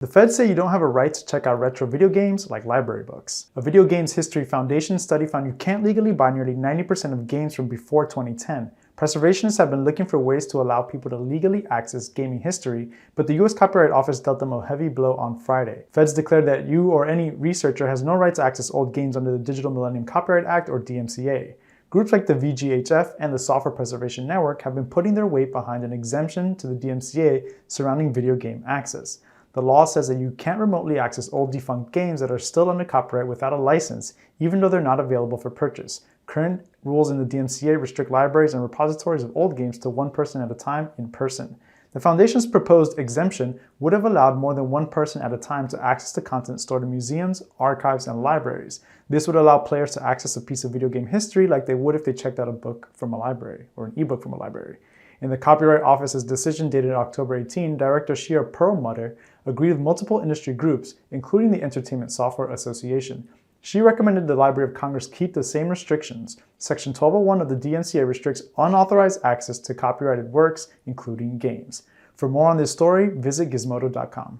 The feds say you don't have a right to check out retro video games like library books. A Video Games History Foundation study found you can't legally buy nearly 90% of games from before 2010. Preservationists have been looking for ways to allow people to legally access gaming history, but the US Copyright Office dealt them a heavy blow on Friday. Feds declared that you or any researcher has no right to access old games under the Digital Millennium Copyright Act or DMCA. Groups like the VGHF and the Software Preservation Network have been putting their weight behind an exemption to the DMCA surrounding video game access. The law says that you can't remotely access old defunct games that are still under copyright without a license, even though they're not available for purchase. Current rules in the DMCA restrict libraries and repositories of old games to one person at a time in person. The Foundation's proposed exemption would have allowed more than one person at a time to access the content stored in museums, archives, and libraries. This would allow players to access a piece of video game history like they would if they checked out a book from a library or an ebook from a library. In the Copyright Office's decision dated October 18, Director Shira Perlmutter agreed with multiple industry groups, including the Entertainment Software Association. She recommended the Library of Congress keep the same restrictions. Section 1201 of the DMCA restricts unauthorized access to copyrighted works, including games. For more on this story, visit Gizmodo.com.